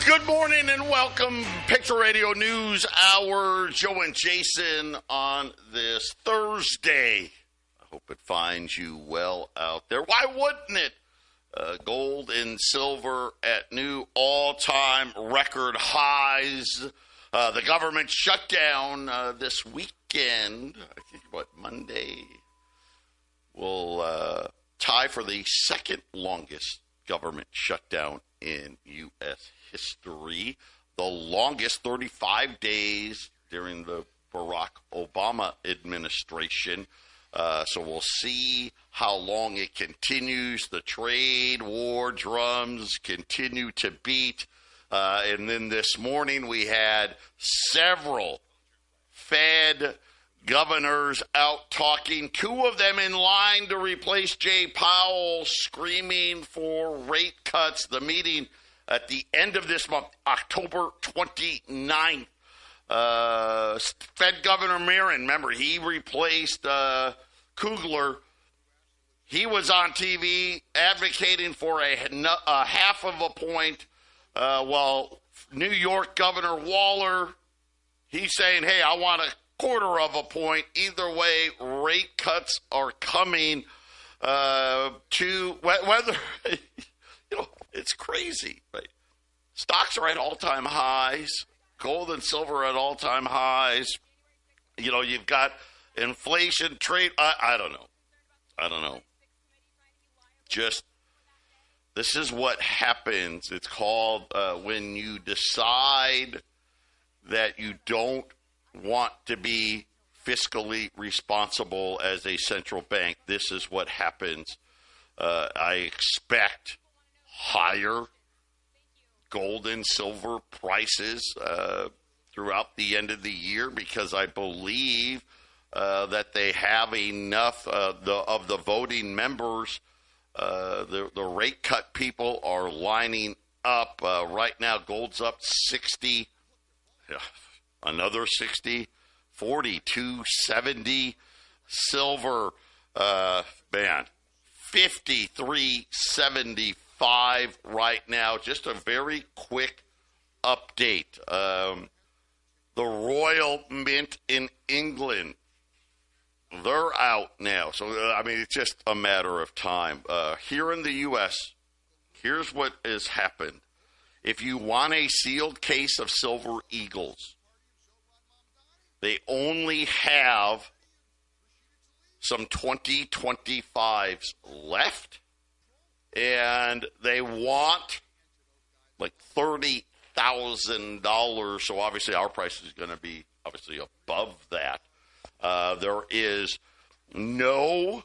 Good morning and welcome. Patriot Radio News Hour. Joe and Jason on this Thursday. I hope it finds you well out there. Why wouldn't it? Gold and silver at new all-time record highs. The government shutdown this weekend, I think, Monday, will tie for the second longest government shutdown in U.S. history. The longest, 35 days during the Barack Obama administration. So we'll see how long it continues. The trade war drums continue to beat. And then this morning we had several Fed governors out talking, two of them in line to replace Jay Powell, screaming for rate cuts. The meeting at the end of this month, October 29th. Fed Governor Marin, remember, he replaced Kugler. He was on TV advocating for a half of a point, while New York Governor Waller, he's saying, hey, I want a quarter of a point. Either way, rate cuts are coming to whether, it's crazy, right? Stocks are at all-time highs. Gold and silver at all-time highs. You've got inflation, trade. I don't know. Just, this is what happens. It's called when you decide that you don't want to be fiscally responsible as a central bank. This is what happens. I expect higher gold and silver prices throughout the end of the year because I believe that they have enough of the voting members. The rate cut people are lining up. Right now, gold's up 60, another 60, 42.70. Silver, 53.75 right now. Just a very quick update. The Royal Mint in England, they're out now. So, it's just a matter of time. Here in the U.S., here's what has happened. If you want a sealed case of Silver Eagles, they only have some 2025s left, and they want like $30,000. So obviously our price is going to be obviously above that. There is no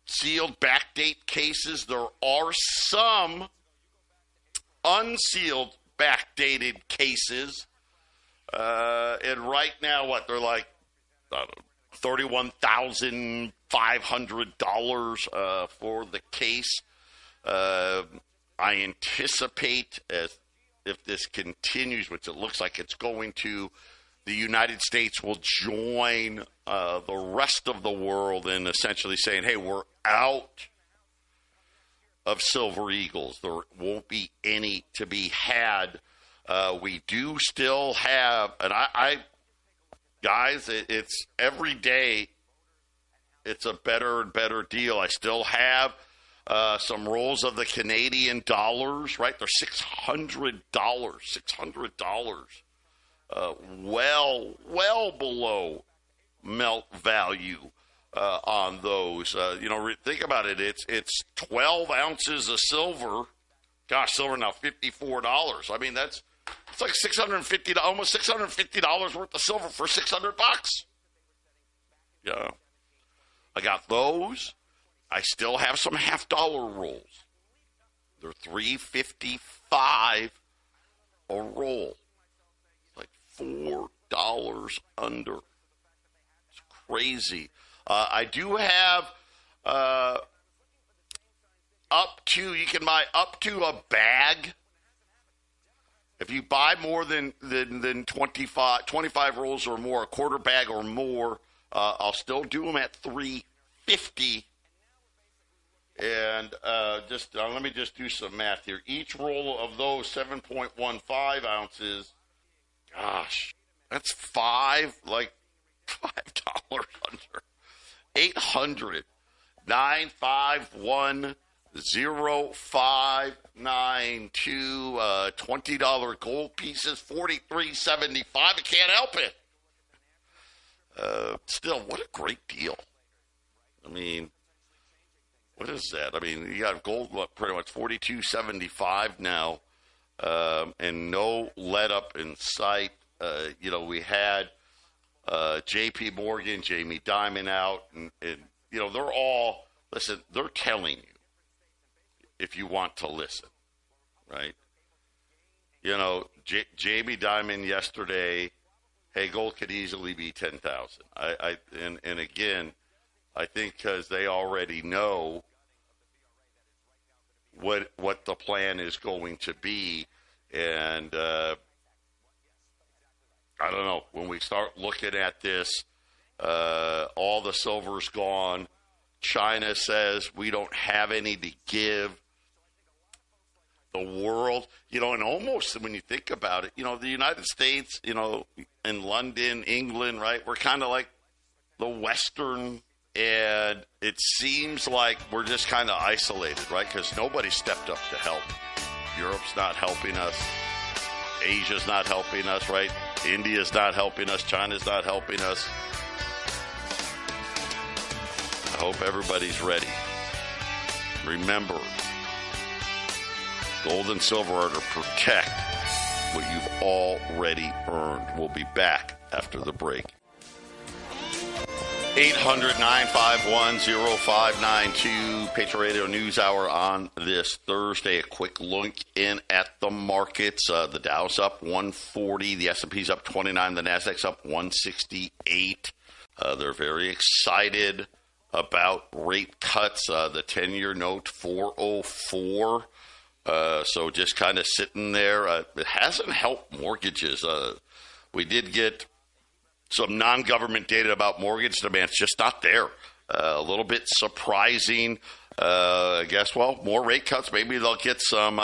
sealed backdate cases. There are some unsealed backdated cases. And right now, they're like $31,500 for the case. I anticipate, if this continues, which it looks like it's going to, the United States will join the rest of the world in essentially saying, hey, we're out of Silver Eagles. There won't be any to be had. We do still have, and guys, it's every day, it's a better and better deal. I still have some rolls of the Canadian dollars, right? They're $600. Well below melt value on those. Think about it. It's 12 ounces of silver. Gosh, silver now $54. It's like $650, almost $650 worth of silver for $600. Yeah, I got those. I still have some $half rolls. They're $3.55 a roll. Like $4 under. It's crazy. I do have you can buy up to a bag. If you buy more than 25 rolls or more, a quarter bag or more, I'll still do them at $3.50. And just let me just do some math here. Each roll of those 7.15 ounces, gosh, that's $5 under. 800-951-0592, $20 gold pieces, $43.75. I can't help it. Still, what a great deal. I mean, what is that? I mean, you got gold pretty much $42.75 now, and no let up in sight. We had J.P. Morgan, Jamie Dimon out, and they're all, listen, they're telling you if you want to listen, right? Jamie Dimon yesterday, hey, gold could easily be 10,000. And again, I think because they already know what the plan is going to be, and I don't know, when we start looking at this, all the silver's gone. China says we don't have any to give. The world, and almost when you think about it, the United States, in London, England, right? We're kind of like the Western, and it seems like we're just kind of isolated, right? Because nobody stepped up to help. Europe's not helping us. Asia's not helping us, right? India's not helping us. China's not helping us. I hope everybody's ready. Remember, gold and silver are to protect what you've already earned. We'll be back after the break. 800-951-0592, Patriot Radio News Hour on this Thursday. A quick look in at the markets. The Dow's up 140, the S&P's up 29, the Nasdaq's up 168. They're very excited about rate cuts. The 10-year note 404. So just kind of sitting there. It hasn't helped mortgages. We did get some non-government data about mortgage demand. It's just not there. A little bit surprising. I guess, more rate cuts. Maybe they'll get some.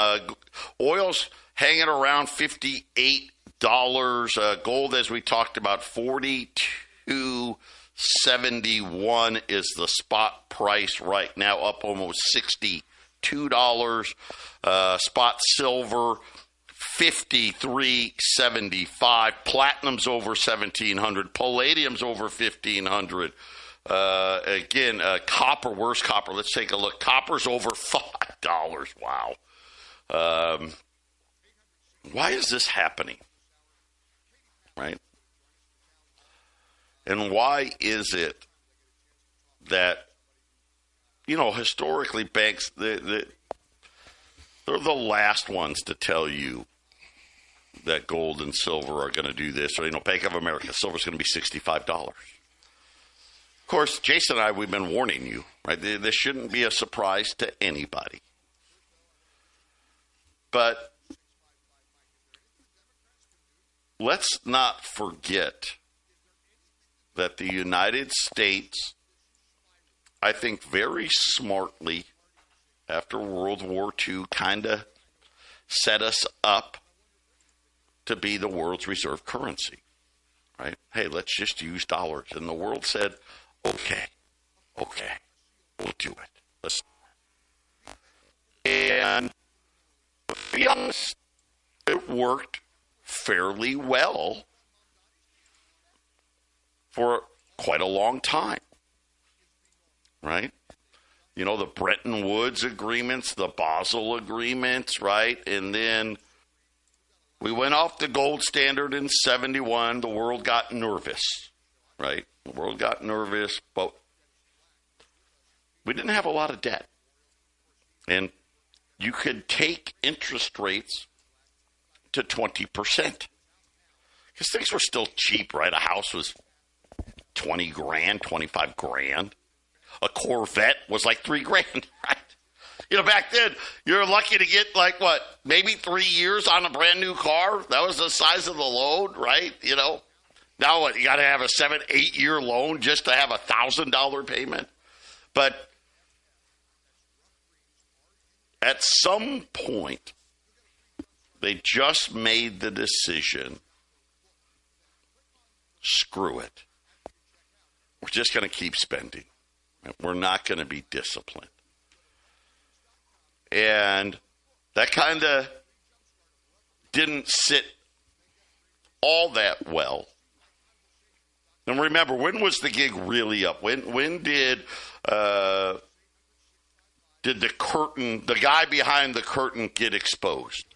Oil's hanging around $58. Gold, as we talked about, $42.71 is the spot price right now, up almost $62. Spot silver, $53.75. Platinum's over $1,700. Palladium's over $1,500. Again, copper. Where's copper? Let's take a look. Copper's over $5. Wow. Why is this happening? Right? And why is it that, historically banks, they're the last ones to tell you that gold and silver are going to do this. Or, Bank of America, silver's going to be $65. Of course, Jason and I, we've been warning you, right? This shouldn't be a surprise to anybody. But let's not forget that the United States, I think very smartly, after World War II, kind of set us up to be the world's reserve currency, right? Hey, let's just use dollars. And the world said, okay, we'll do it. And to be honest, it worked fairly well for quite a long time, right? The Bretton Woods agreements, the Basel agreements, right? And then we went off the gold standard in 71. The world got nervous, right? The world got nervous, but we didn't have a lot of debt. And you could take interest rates to 20%. Because things were still cheap, right? A house was $20,000, $25,000. A Corvette was like $3,000, right? Back then, you're lucky to get maybe 3 years on a brand new car. That was the size of the loan, right? Now what? You got to have a 7-8 year loan just to have $1,000 payment. But at some point, they just made the decision, screw it. We're just going to keep spending. We're not going to be disciplined. And that kind of didn't sit all that well. And remember, when was the gig really up? When did the curtain, the guy behind the curtain, get exposed?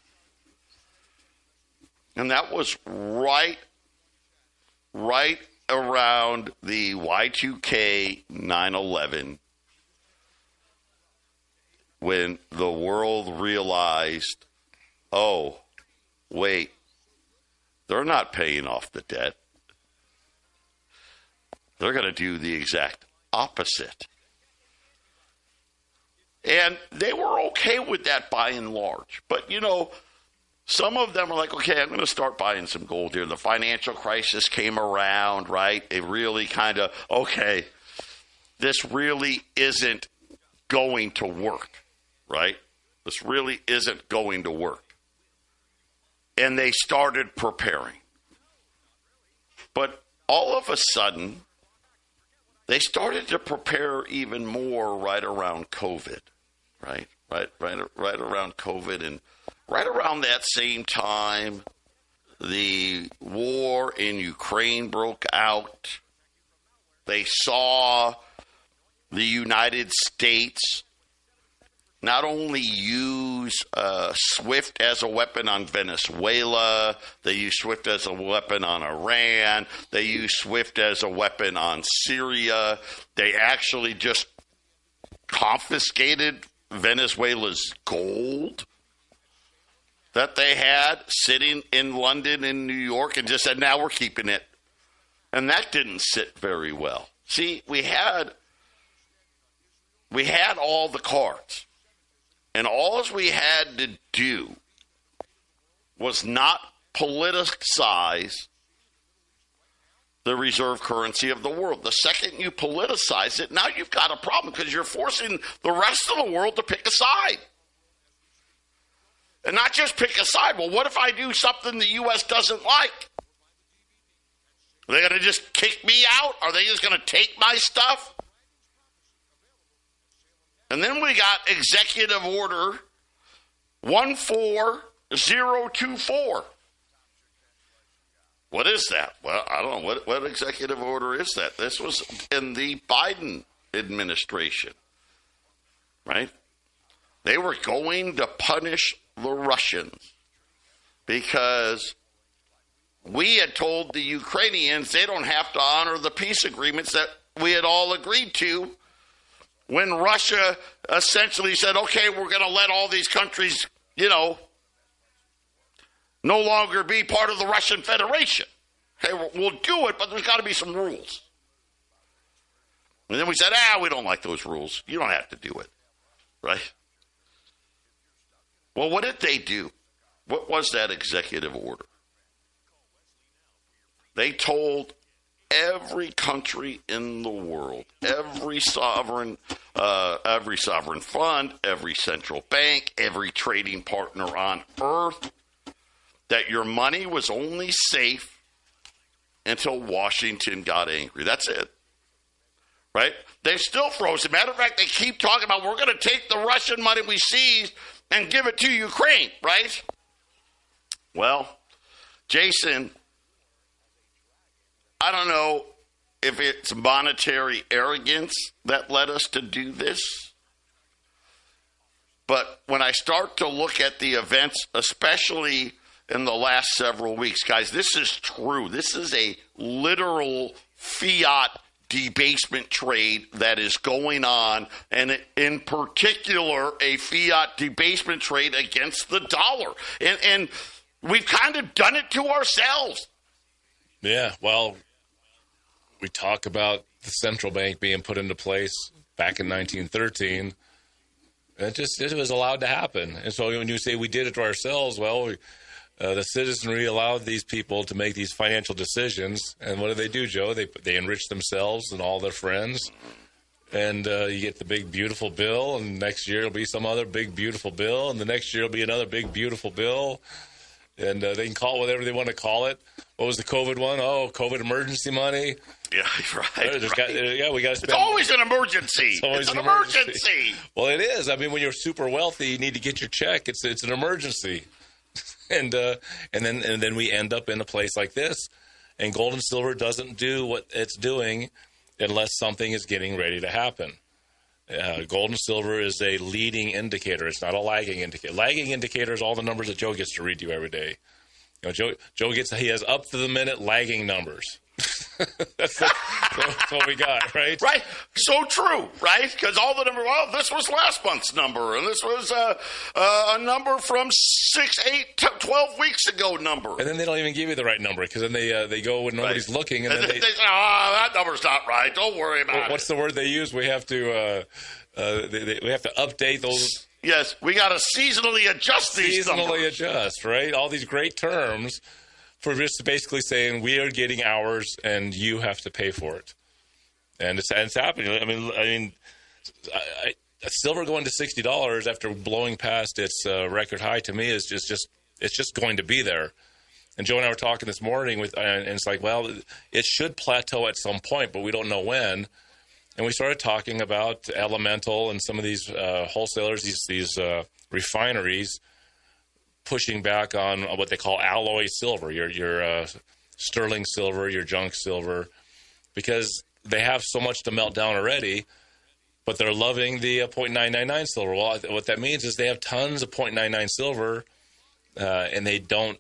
And that was right around the Y2K 9/11, when the world realized, oh, wait, they're not paying off the debt. They're going to do the exact opposite. And they were okay with that by and large. But, you know, some of them are like, okay, I'm going to start buying some gold here. The financial crisis came around, right? It really kind of, okay, this really isn't going to work, right? This really isn't going to work. And they started preparing. But all of a sudden, they started to prepare even more right around COVID, right? Right around COVID. And right around that same time, the war in Ukraine broke out. They saw the United States not only use SWIFT as a weapon on Venezuela, they used SWIFT as a weapon on Iran, they used SWIFT as a weapon on Syria. They actually just confiscated Venezuela's gold that they had sitting in London and New York and just said, now we're keeping it. And that didn't sit very well. See, we had all the cards. And all we had to do was not politicize the reserve currency of the world. The second you politicize it, now you've got a problem because you're forcing the rest of the world to pick a side. And not just pick a side. Well, what if I do something the U.S. doesn't like? Are they going to just kick me out? Are they just going to take my stuff? And then we got Executive Order 14024. What is that? Well, I don't know. What executive order is that? This was in the Biden administration, right? They were going to punish the Russians because we had told the Ukrainians they don't have to honor the peace agreements that we had all agreed to when Russia essentially said, okay, we're going to let all these countries, no longer be part of the Russian Federation. Hey, we'll do it, but there's got to be some rules. And then we said, we don't like those rules. You don't have to do it, right? Well, what did they do? What was that executive order? They told every country in the world, every sovereign fund, every central bank, every trading partner on earth, that your money was only safe until Washington got angry. That's it. Right? They still froze. As a matter of fact, they keep talking about we're going to take the Russian money we seized and give it to Ukraine, right? Well, Jason, I don't know if it's monetary arrogance that led us to do this. But when I start to look at the events, especially in the last several weeks, guys, this is true. This is a literal fiat debasement trade that is going on, and in particular, a fiat debasement trade against the dollar. And we've kind of done it to ourselves. Yeah, well, we talk about the central bank being put into place back in 1913. It was allowed to happen. And so when you say we did it to ourselves, well, the citizenry allowed these people to make these financial decisions. And what do they do, Joe? They enrich themselves and all their friends. And you get the big, beautiful bill, and next year it'll be some other big, beautiful bill, and the next year it'll be another big, beautiful bill. And they can call it whatever they want to call it. What was the COVID one? Oh, COVID emergency money. Yeah, right. We got to spend. It's always an emergency. It's an emergency. Well, it is. I mean, when you're super wealthy, you need to get your check. It's an emergency. and then we end up in a place like this. And gold and silver doesn't do what it's doing unless something is getting ready to happen. Gold and silver is a leading indicator. It's not a lagging indicator. Lagging indicator is all the numbers that Joe gets to read you every day. Joe he has up to the minute lagging numbers. That's what we got, right? Right. So true, right? Because all the numbers, well, this was last month's number, and this was a number from 6, 8, 12 weeks ago number. And then they don't even give you the right number, because then they go when nobody's looking. And then they say, that number's not right. Don't worry about it. What's the word they use? We have to we have to update those. Yes, we got to seasonally adjust these numbers. Seasonally adjust, right? All these great terms for just basically saying we are getting ours and you have to pay for it. And it's happening. I mean, silver going to $60 after blowing past its record high to me is just going to be there. And Joe and I were talking this morning and it's like, well, it should plateau at some point, but we don't know when. And we started talking about Elemental and some of these wholesalers, these refineries, pushing back on what they call alloy silver, your sterling silver, your junk silver, because they have so much to melt down already, but they're loving the 0.999 silver. Well, what that means is they have tons of 0.99 silver, and they don't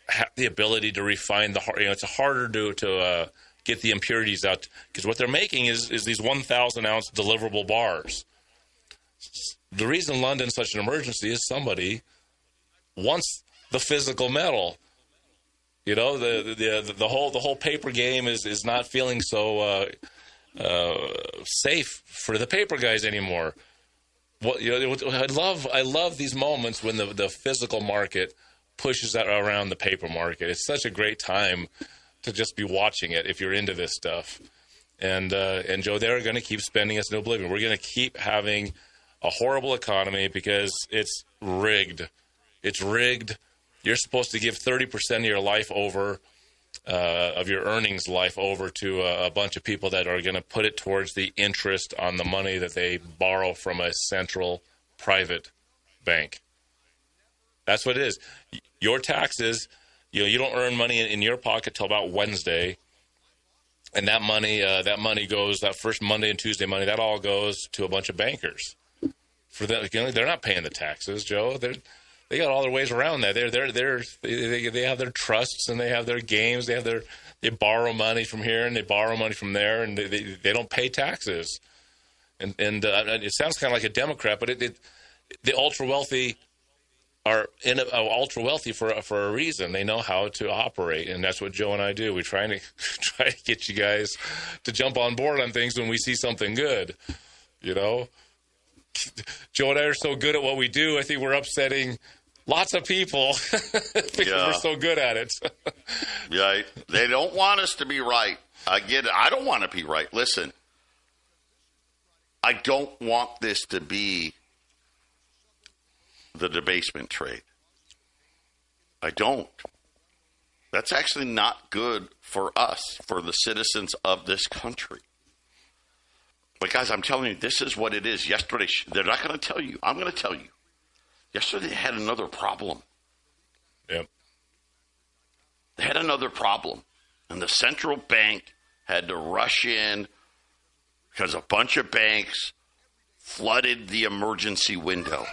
have the ability to refine it's harder to get the impurities out, because what they're making is these 1,000-ounce deliverable bars. The reason London's such an emergency is somebody wants the physical metal. You know, the whole paper game is not feeling so safe for the paper guys anymore. I love these moments when the physical market pushes that around the paper market. It's such a great time to just be watching it if you're into this stuff. And Joe, they're going to keep spending us into oblivion. We're going to keep having a horrible economy because it's rigged. It's rigged. You're supposed to give 30% of your life over, of your earnings life over to a bunch of people that are going to put it towards the interest on the money that they borrow from a central private bank. That's what it is. Your taxes, you don't earn money in your pocket till about Wednesday, and that money goes, that first Monday and Tuesday money, that all goes to a bunch of bankers. For them, they're not paying the taxes, Joe. They got all their ways around that. They have their trusts and they have their games. They borrow money from here and they borrow money from there, and they don't pay taxes. And it sounds kind of like a Democrat, but the ultra wealthy are ultra wealthy for a reason. They know how to operate, and that's what Joe and I do. We try to get you guys to jump on board on things when we see something good. You know, Joe and I are so good at what we do. I think we're upsetting lots of people because we're so good at it. Yeah, they don't want us to be right. I get it. I don't want to be right. Listen, I don't want this to be the debasement trade. I don't. That's actually not good for us, for the citizens of this country. But guys, I'm telling you, this is what it is. Yesterday, they're not going to tell you. I'm going to tell you. Yesterday, they had another problem. Yep. They had another problem. And the central bank had to rush in because a bunch of banks flooded the emergency window.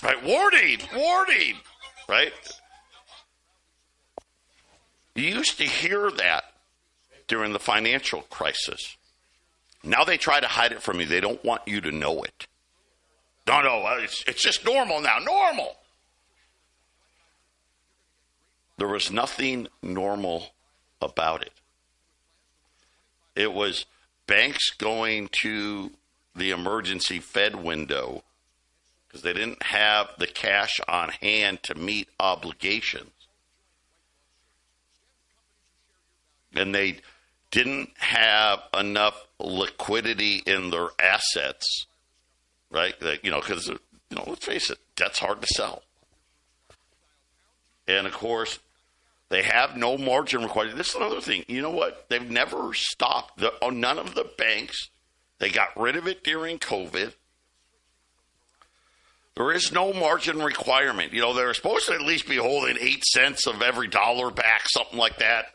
Right? Warning! Right? You used to hear that during the financial crisis. Now they try to hide it from you. They don't want you to know it. No, it's just normal now. Normal. There was nothing normal about it. It was banks going to the emergency Fed window because they didn't have the cash on hand to meet obligations. And they didn't have enough liquidity in their assets, right? Because, let's face it, debt's hard to sell. And, of course, they have no margin required. This is another thing. You know what? They've never stopped. None of the banks, they got rid of it during COVID. There is no margin requirement. They're supposed to at least be holding 8 cents of every dollar back, something like that.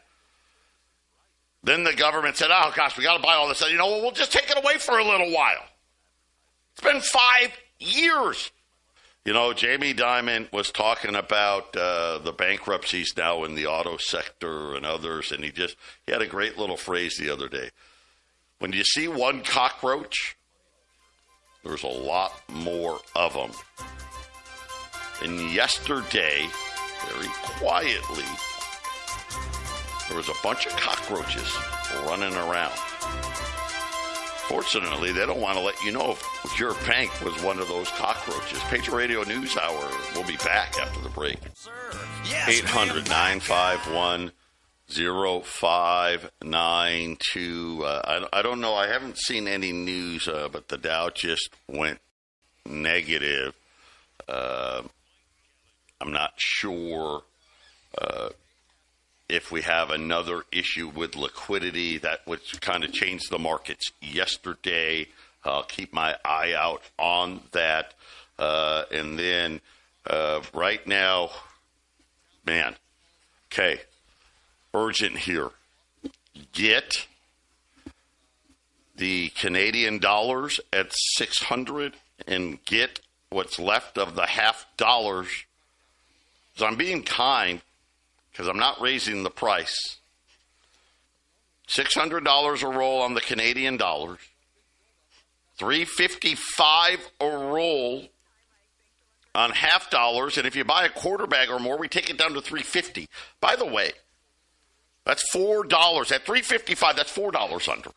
Then the government said, oh, gosh, we got to buy all this. We'll just take it away for a little while. It's been 5 years. Jamie Dimon was talking about the bankruptcies now in the auto sector and others, and he had a great little phrase the other day. When you see one cockroach, there's a lot more of them. And yesterday, very quietly, there was a bunch of cockroaches running around. Fortunately, they don't want to let you know if your bank was one of those cockroaches. Patriot Radio News Hour. We'll be back after the break. 800-951-0592. I don't know. I haven't seen any news, but the Dow just went negative. I'm not sure if we have another issue with liquidity which kind of changed the markets yesterday. I'll keep my eye out on that. And then right now, man, okay, urgent here. Get the Canadian dollars at 600 and get what's left of the $half. So I'm being kind, because I'm not raising the price. $600 a roll on the Canadian dollars. $3.55 a roll on $half. And if you buy a quarter bag or more, we take it down to $3.50. By the way, that's $4. At $3.55, that's $4 under.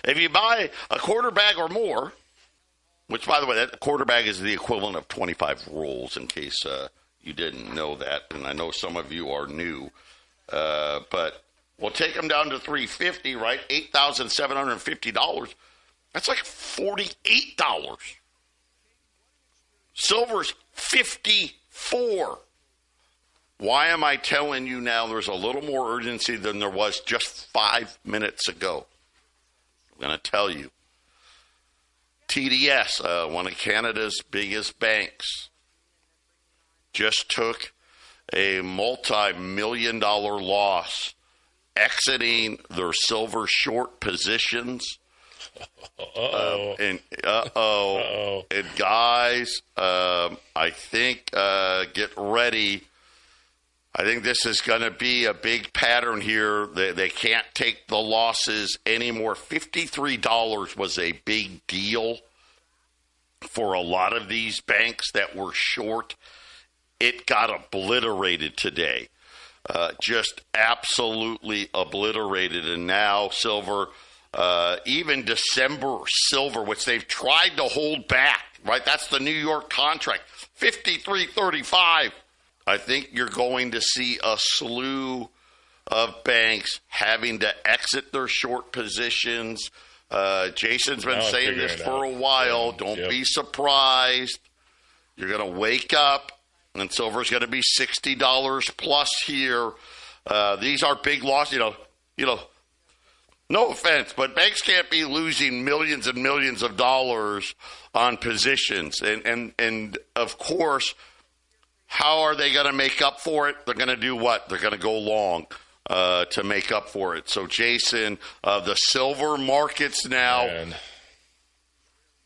If you buy a quarter bag or more, which, by the way, that quarter bag is the equivalent of 25 rolls, in case you didn't know that, and I know some of you are new. But we'll take them down to $3.50, right? $8,750. That's like $48. Silver's $54. Why am I telling you now there's a little more urgency than there was just 5 minutes ago? I'm going to tell you. TDS, one of Canada's biggest banks, just took a multi-million-dollar loss, exiting their silver short positions. And guys, I think get ready. I think this is going to be a big pattern here. They can't take the losses anymore. $53 was a big deal for a lot of these banks that were short. It got obliterated today. Just absolutely obliterated. And now silver, even December silver, which they've tried to hold back, right? That's the New York contract, $53.35. I think you're going to see a slew of banks having to exit their short positions. Jason's been saying this for a while. Don't be surprised. You're going to wake up, and silver's going to be $60 plus here. These are big losses. No offense, but banks can't be losing millions and millions of dollars on positions. And of course, how are they going to make up for it? They're going to do what? They're going to go long to make up for it. So, Jason, the silver markets now,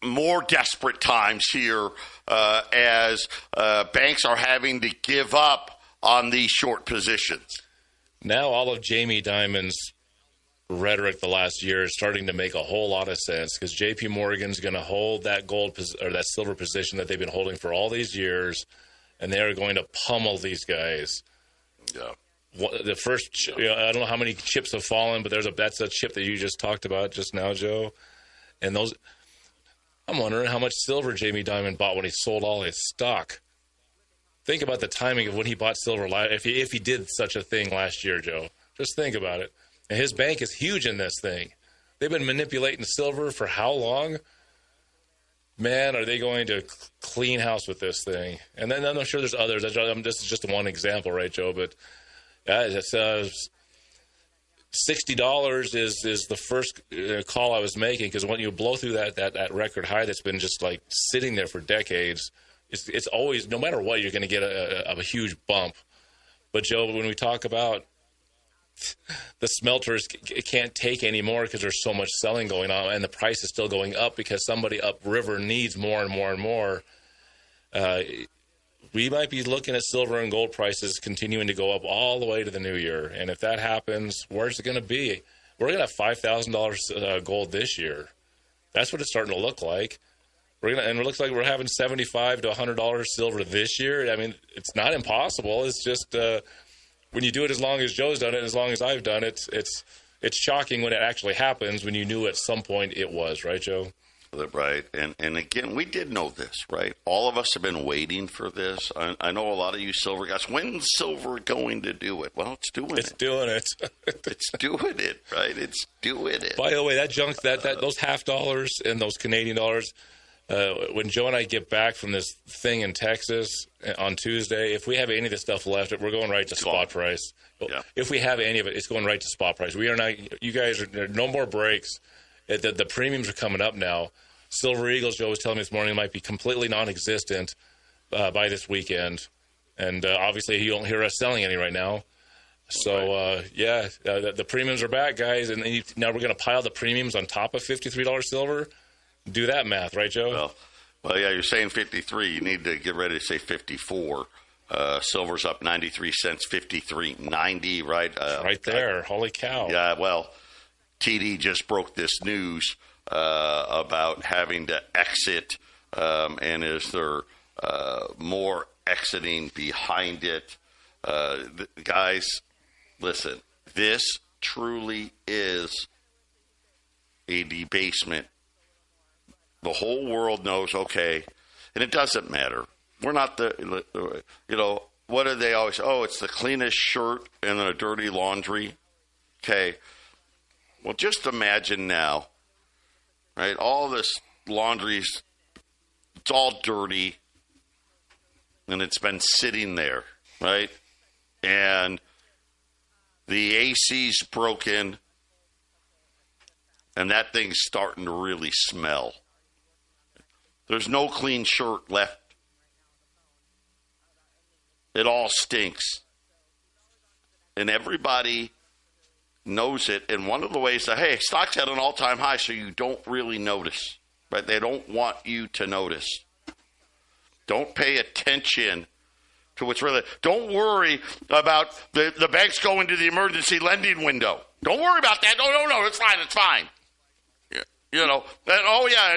more desperate times here as banks are having to give up on these short positions. Now all of Jamie Dimon's rhetoric the last year is starting to make a whole lot of sense, because JP Morgan's going to hold that gold or that silver position that they've been holding for all these years, and they are going to pummel these guys. Yeah. The first, I don't know how many chips have fallen, but that's a chip that you just talked about just now, Joe. And those, I'm wondering how much silver Jamie Dimon bought when he sold all his stock. Think about the timing of when he bought silver, if he did such a thing last year, Joe. Just think about it. And his bank is huge in this thing. They've been manipulating silver for how long? Man, are they going to clean house with this thing? And then I'm sure there's others. This is just one example, right, Joe? But it's $60 is the first call I was making, because when you blow through that record high that's been just like sitting there for decades, it's always, no matter what, you're going to get a huge bump. But Joe, when we talk about the smelters can't take anymore because there's so much selling going on, and the price is still going up because somebody upriver needs more and more and more. We might be looking at silver and gold prices continuing to go up all the way to the new year. And if that happens, where's it going to be? We're going to have $5,000 gold this year. That's what it's starting to look like. And it looks like we're having $75 to $100 silver this year. I mean, it's not impossible. It's just when you do it as long as Joe's done it, as long as I've done it, it's shocking when it actually happens, when you knew at some point it was, right, Joe? Right. And again, we did know this, right? All of us have been waiting for this. I know a lot of you silver guys. When's silver going to do it? Well, it's doing it. It's doing it. It's doing it, right? It's doing it. By the way, that junk, those half dollars and those Canadian dollars, when Joe and I get back from this thing in Texas on Tuesday, if we have any of this stuff left, we're going right to spot price. Yeah. If we have any of it, it's going right to spot price. We are not. You guys are no more breaks. The premiums are coming up now. Silver Eagles, Joe was telling me this morning, might be completely non-existent by this weekend, and obviously you don't hear us selling any right now. So the premiums are back, guys, and now we're going to pile the premiums on top of $53 silver. Do that math, right, Joe? Well, yeah, you're saying 53. You need to get ready to say 54. Silver's up 93 cents, 53.90, right? Right there. Holy cow. Yeah, well, TD just broke this news about having to exit, and is there more exiting behind it? Guys, listen, this truly is a debasement. The whole world knows, okay, and it doesn't matter. We're not what do they always, it's the cleanest shirt in a dirty laundry. Okay, well, just imagine now, right, all this laundry's, it's all dirty, and it's been sitting there, right, and the AC's broken, and that thing's starting to really smell. There's no clean shirt left. It all stinks. And everybody knows it. And one of the ways that, hey, stock's at an all-time high, so you don't really notice. Right? They don't want you to notice. Don't pay attention to what's really. Don't worry about the banks going to the emergency lending window. Don't worry about that. No, it's fine. And, and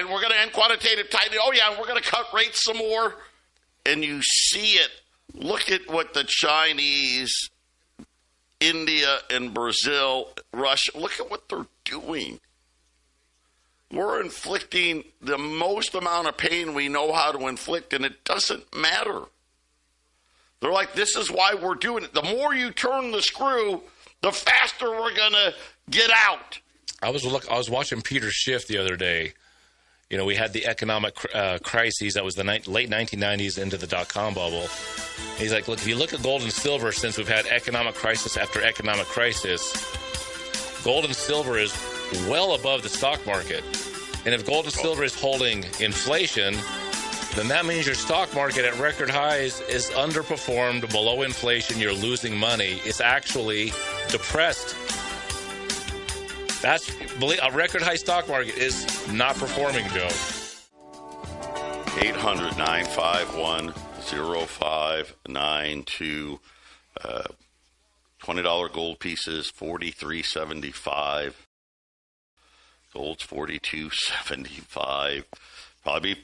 we're going to end quantitative tightening. Oh, yeah, and we're going to cut rates some more. And you see it. Look at what the Chinese, India, and Brazil, Russia, look at what they're doing. We're inflicting the most amount of pain we know how to inflict, and it doesn't matter. They're like, this is why we're doing it. The more you turn the screw, the faster we're going to get out. I was watching Peter Schiff the other day. You know, we had the economic crises. That was the late 1990s into the dot-com bubble. And he's like, look, if you look at gold and silver since we've had economic crisis after economic crisis, gold and silver is well above the stock market. And if gold and silver is holding inflation, then that means your stock market at record highs is underperformed, below inflation. You're losing money. It's actually depressed. A record high stock market is not performing, Joe. 800-951-0592. $20 gold pieces, $43.75. Gold's $42.75. Probably,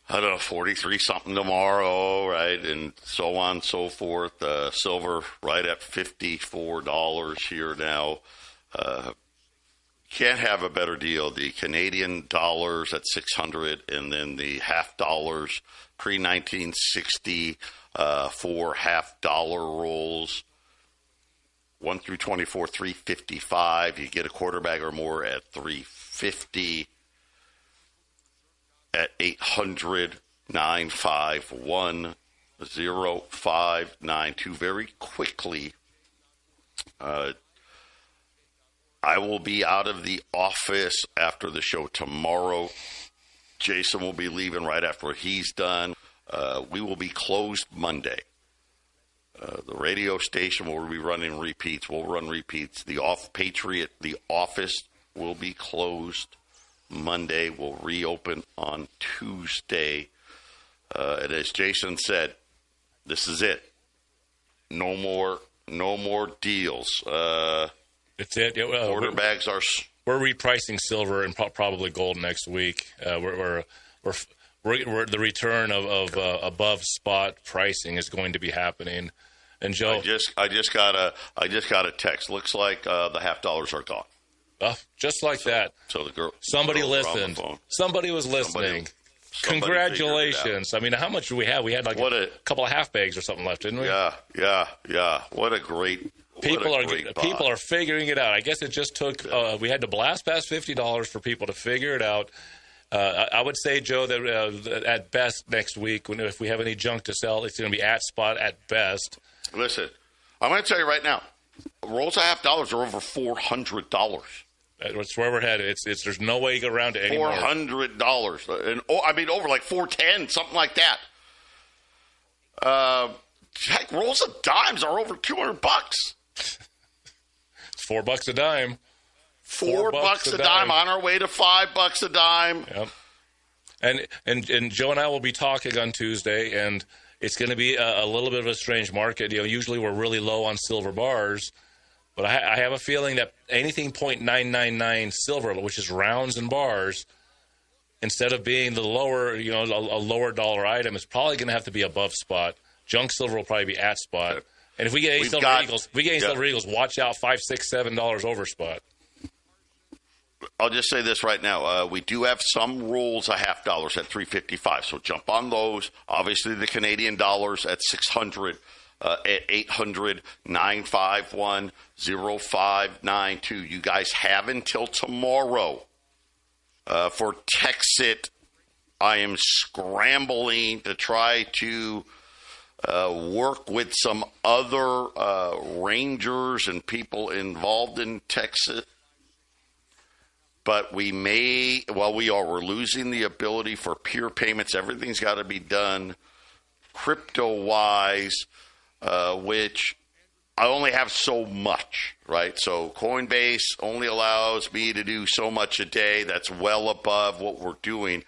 I don't know, 43 something tomorrow, right? And so on and so forth. Silver right at $54 here now. Can't have a better deal. The Canadian dollars at 600, and then the half dollars pre-1960 for half dollar rolls. 1 through 24, $355. You get a quarter bag or more at $350. At 800-951-0592. Very quickly, I will be out of the office after the show tomorrow. Jason will be leaving right after he's done. We will be closed Monday. The radio station will be running repeats. We'll run repeats. Patriot, the office will be closed Monday. Will reopen on Tuesday. And as Jason said, this is it. No more deals. It's it. Quarter bags are. We're repricing silver and probably gold next week. We're the return of above spot pricing is going to be happening. And Joe, I just got a text. Looks like the half dollars are gone. Just like that. So the girl. Somebody listened. Somebody was listening. Congratulations. I mean, how much do we have? We had like a couple of half bags or something left, didn't we? Yeah. What a great. People are figuring it out. I guess it just took. We had to blast past $50 for people to figure it out. I would say, Joe, that at best next week, if we have any junk to sell, it's going to be at spot at best. Listen, I'm going to tell you right now, rolls of half dollars are over $400. That's where we're headed. There's no way you get around it anymore. $400, and over like $410, something like that. Heck, rolls of dimes are over $200. It's $4 a dime. $4 a dime on our way to $5 a dime. Yep. And Joe and I will be talking on Tuesday, and it's going to be a little bit of a strange market. Usually we're really low on silver bars. But I have a feeling that anything .999 silver, which is rounds and bars, instead of being the lower, a lower dollar item, is probably going to have to be above spot. Junk silver will probably be at spot. And if we get any silver eagles, watch out, $5, $6, $7 over spot. I'll just say this right now. We do have some rolls of half dollars at $355, so jump on those. Obviously, the Canadian dollars at $600. At 800-951-0592. You guys have until tomorrow for Texit. I am scrambling to try to work with some other rangers and people involved in Texit. But we're losing the ability for peer payments. Everything's got to be done crypto-wise. Which I only have so much, right? So Coinbase only allows me to do so much a day. That's well above what we're doing.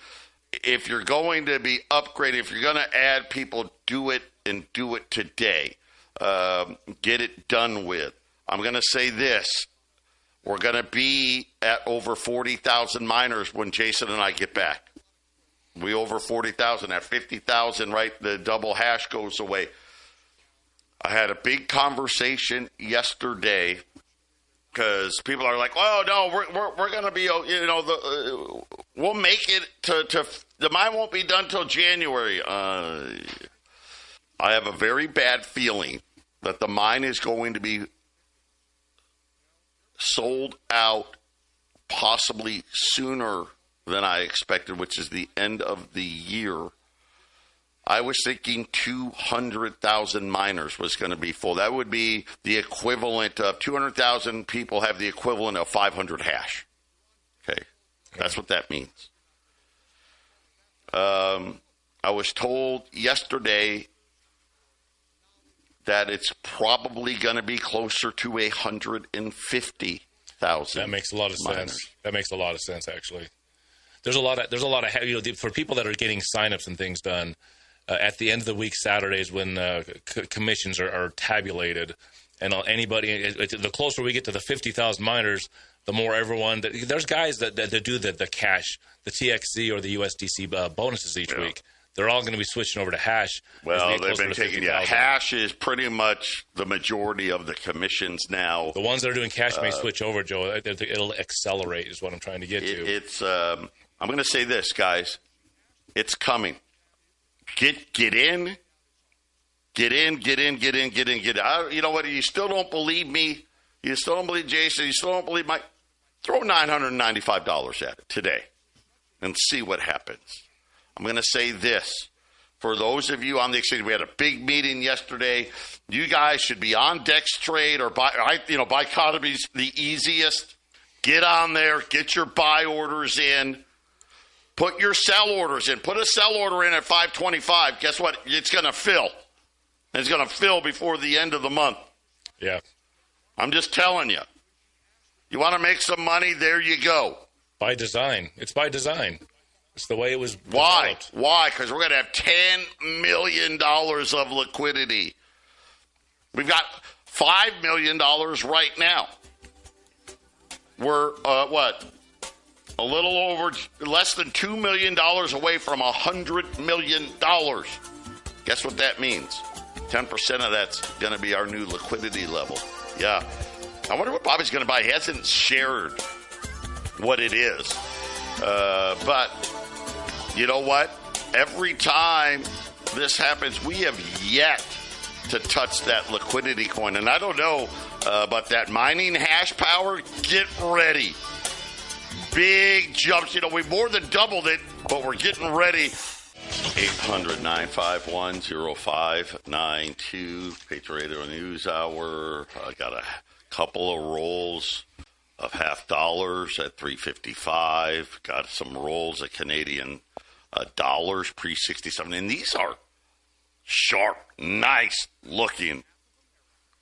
If you're going to be upgrading, if you're going to add people, do it and do it today. Get it done with. I'm going to say this. We're going to be at over 40,000 miners when Jason and I get back. We over 40,000. At 50,000, right, the double hash goes away. I had a big conversation yesterday because people are like, "Oh no, we're going to be, we'll make it to the mine won't be done till January." I have a very bad feeling that the mine is going to be sold out, possibly sooner than I expected, which is the end of the year. I was thinking 200,000 miners was going to be full. That would be the equivalent of 200,000 people have the equivalent of 500 hash. Okay. That's what that means. I was told yesterday that it's probably going to be closer to 150,000. That makes a lot of miners. sense. That makes a lot of sense, actually. There's a lot of for people that are getting signups and things done. At the end of the week, Saturdays, when commissions are tabulated, and the closer we get to the 50,000 miners, the more everyone. There's guys that do the cash, the TXC or the USDC bonuses each week. They're all going to be switching over to hash. Well, they've been taking hash is pretty much the majority of the commissions now. The ones that are doing cash may switch over, Joe. It'll accelerate, is what I'm trying to get to. I'm going to say this, guys. It's coming. Get in, Get in. You know what? You still don't believe me. You still don't believe Jason. You still don't believe Mike. Throw $995 at it today and see what happens. I'm going to say this. For those of you on the exchange, we had a big meeting yesterday. You guys should be on Dex Trade or Bicotomy's the easiest. Get on there. Get your buy orders in. Put your sell orders in. Put a sell order in at 525. Guess what? It's going to fill. It's going to fill before the end of the month. Yeah. I'm just telling you. You want to make some money? There you go. By design. It's by design. It's the way it was developed. Why? Because we're going to have $10 million of liquidity. We've got $5 million right now. We're, a little over, less than $2 million away from $100 million. Guess what that means? 10% of that's going to be our new liquidity level. Yeah. I wonder what Bobby's going to buy. He hasn't shared what it is. But you know what? Every time this happens, we have yet to touch that liquidity coin. And I don't know about that mining hash power. Get ready. Big jumps. You know, we more than doubled it, but we're getting ready. 800-951-0592. Patriot Radio News Hour. I got a couple of rolls of $half at $3.55. Got some rolls of Canadian dollars pre-67. And these are sharp, nice looking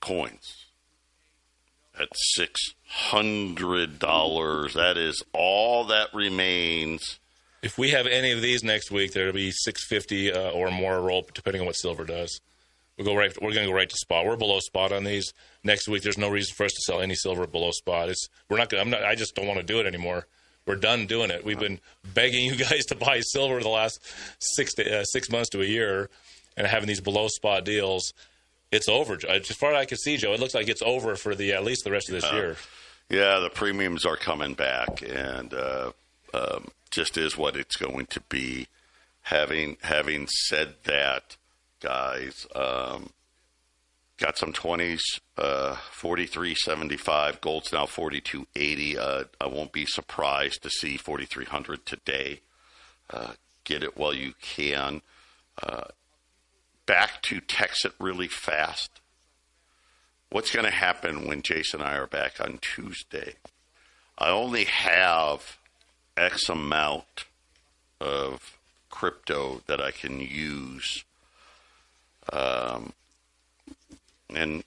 coins at $600. That is all that remains. If we have any of these next week, there'll be $650 or more a roll, depending on what silver does. We're going to go right to spot. We're below spot on these. Next week, there's no reason for us to sell any silver below spot. I just don't want to do it anymore. We're done doing it. We've been begging you guys to buy silver the last 6 months to a year, and having these below spot deals. It's over. As far as I can see, Joe, it looks like it's over for at least the rest of this year. Yeah, the premiums are coming back, and just is what it's going to be. Having said that, guys, got some 20s, 43.75. Gold's now 42.80. I won't be surprised to see 4,300 today. Get it while you can. Back to text it really fast. What's going to happen when Jason and I are back on Tuesday? I only have X amount of crypto that I can use. And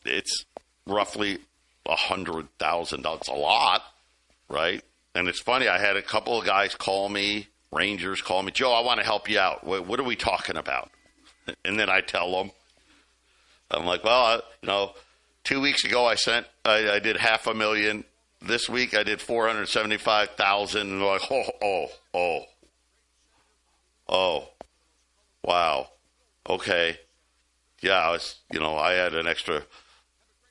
it's roughly $100,000. It's a lot, right? And it's funny, I had a couple of guys call me, Rangers call me, Joe, I want to help you out. What are we talking about? And then I tell them, I'm like, well, 2 weeks ago I did $500,000. This week I did $475,000. And they're like, oh, wow, okay, yeah, I had an extra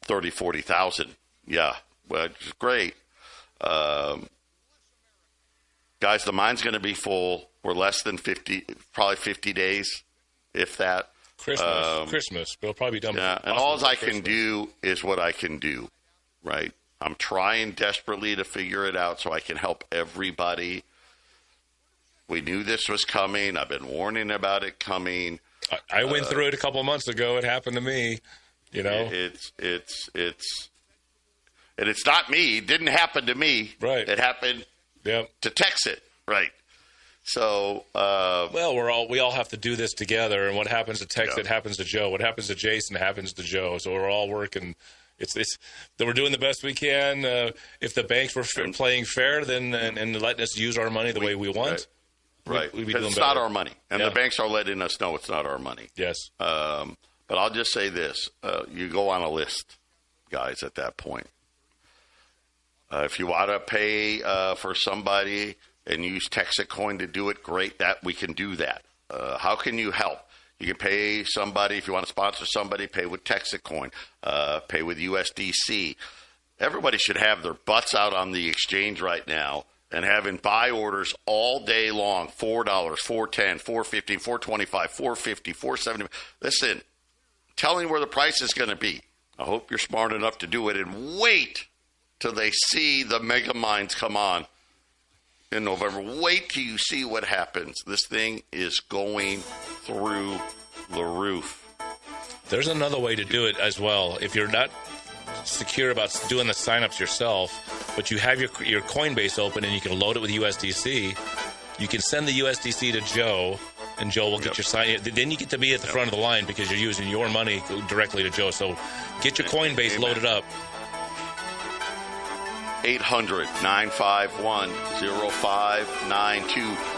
40,000. Yeah, well, it's great. Guys, the mine's going to be full. We're less than 50, probably 50 days, if that. Christmas. We'll probably be done. Yeah, and all I can do is what I can do, right? I'm trying desperately to figure it out so I can help everybody. We knew this was coming. I've been warning about it coming. I went through it a couple of months ago. It happened to me. It's not me. It didn't happen to me. Right. It happened. Yep. To Texas, right? So, we all have to do this together. And what happens to Texas happens to Joe. What happens to Jason happens to Joe. So we're all working. It's that we're doing the best we can. If the banks were playing fair, then and letting us use our money the way we want, right? We'd be doing it's better. Not our money, and the banks are letting us know it's not our money. Yes. But I'll just say this: you go on a list, guys. At that point. If you want to pay for somebody and use Texas Coin to do it, great. That we can do that. How can you help? You can pay somebody if you want to sponsor somebody. Pay with Texas Coin. Pay with USDC. Everybody should have their butts out on the exchange right now and having buy orders all day long, $4, $4.10, $4.15, $4.25, $4.50, $4.70. Listen, tell me where the price is going to be. I hope you're smart enough to do it and wait till they see the mega mines come on in November. Wait till you see what happens. This thing is going through the roof. There's another way to do it as well. If you're not secure about doing the signups yourself, but you have your Coinbase open and you can load it with USDC, you can send the USDC to Joe, and Joe will get your sign. Then you get to be at the front of the line because you're using your money directly to Joe. So get your Coinbase loaded up. 800-951-0592.